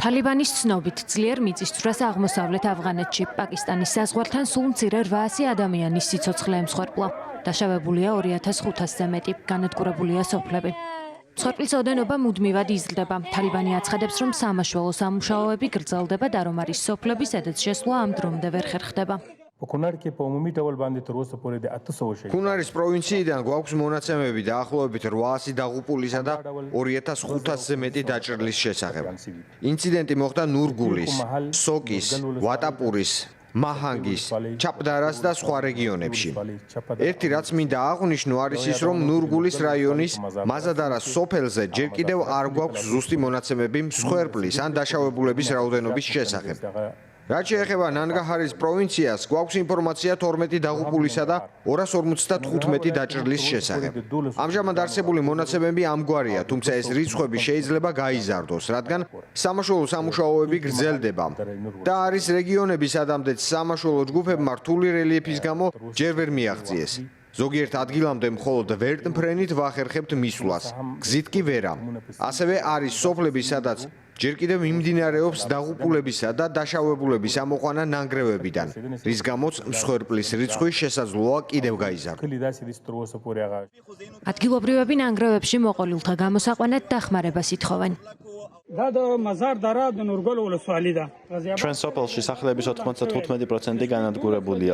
თალიბანის ცნობით ძლიერ მიწისძვრას აღმოსავლეთ ავღანეთში პაკისტანის საზღვართან სულ მცირე 800 ადამიანის სიცოცხლე ემსხვერპლა. დაშავებულია 2500-ზე მეტი, განადგურებულია სოფლები. მსხვერპლის ოდენობა მუდმივად იზრდება. თალიბანი აცხადებს, რომ სამაშველო სამუშაოები გრძელდება და რომ არის სოფლები, სადაც შესვლა ამ დრომდე ვერ ხერხდება. ქუნარის პროვინციიდან გვაქვს მონაცემები დაახლოებით 800 დაღუპულისა და 2500-ზე მეტი დაჭრილის შესახებ. ინციდენტი მოხდა ნურგულის, სოკის, ვატაპურის, მაჰანგის, ჩაპდარას და სხვა რეგიონებში. ერთი რაც მინდა აღვნიშნო არის ის, რომ ნურგულის რაიონის მაზადარას სოფელზე ჯერ კიდევ არ გვაქვს ზუსტი მონაცემები მსხვერპლის ან დაშავებულების რაოდენობის შესახებ. რაც შეეხება ნანგაჰარის პროვინციას, გვაქვს ინფორმაცია 12 დაღუპულისა და 255 დაჭრილის შესახებ. ამჟამად არსებული მონაცემები ამგვარია, თუმცა ეს რიცხვები შეიძლება გაიზარდოს, რადგან სამაშველო სამუშაოები გრძელდება და არის რეგიონები, სადამდე სამაშველო ჯგუფებმა რთული რელიეფის გამო ჯერ ვერ მიაღწიეს. ზოგიერთ ადგილამდე მხოლოდ ვერტმფრენით ვახერხებთ მისვლას, გზით კი ვერა. ასევე არის სოფლები, სადაც ჯერ კიდევ მიმდინარეობს დაღუპულებისა და დაშავებულების ამოყვანა ნანგრევებიდან, რის გამოც მსხვერპლის რიცხვი შესაძლოა კიდევ გაიზარდოს. ადგილობრივები ნანგრევებში მოყოლილთა გამოსაყვანად დახმარებას ითხოვენ. ჩვენ სოფელში სახლების 95% განადგურებულია.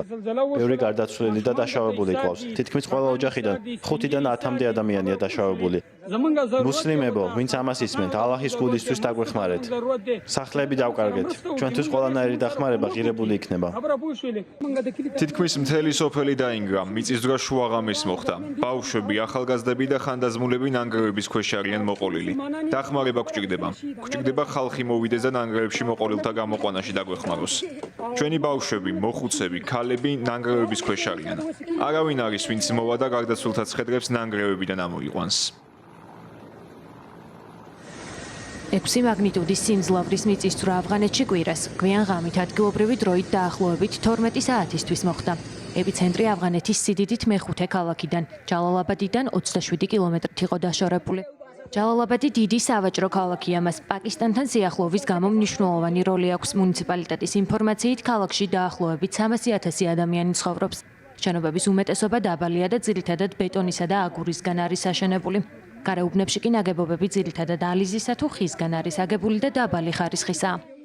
ბევრი გარდაცვლილი და დაშავებული ყავს. თითქმის ყველა ოჯახიდან 5-დან 10-მდე ადამიანია დაშავებული. მუსლიმებო, ვინც ამას ისმენთ, ალაჰის გულისთვის დაგვეხმარეთ. სახლები დავკარგეთ. ჩვენთვის ყველანაირი დახმარება ღირებული იქნება. თითქმის მთელი სოფელი დაინგრა, მიწისძვრა შუაღამის მოხდა. ბავშვები, ახალგაზრდები და ხანდაზმულები ნანგრევების ქვეშ არიან მოყოლილი. დახმარება გვჭირდება. გვჭირდება ხალხი მოვიდეს და ნანგრევებში მოყოლილთა გამოყვანაში დაგვეხმაროს. ჩვენი ბავშვები, მოხუცები, ქალები ნანგრევების ქვეშ არიან. არავინ არის, ვინც მოვა და გარდაცვლილთა ცხედრებს ნანგრევებიდან ამოიყვანს. 6 მაგნიტუდის სიმძლავრის მიწისძვრა ავღანეთში კვირას, გვიან ღამით ადგილობრივი დროით დაახლოებით 12 საათისთვის მოხდა. ეპიცენტრი ავღანეთის სიდიდით მეხუთე ქალაქიდან, ჯალალაბადიდან 27 კილომეტრით იყო დაშორებული. ჯალალაბადი დიდი სავაჭრო ქალაქია, მას პაკისტანთან სიახლოვის გამო მნიშვნელოვანი როლი აქვს. მუნიციპალიტეტის ინფორმაციით, ქალაქში დაახლოებით 300,000 ადამიანი ცხოვრობს. შენობების უმეტესობა დაბალია და ძირითადად ბეტონისა და აგურისგან არის აშენებული. გარეუბნებში კი ნაგებობები ძირითადად ალიზისა თუ ხისგან არის აგებული და დაბალი ხარისხისაა.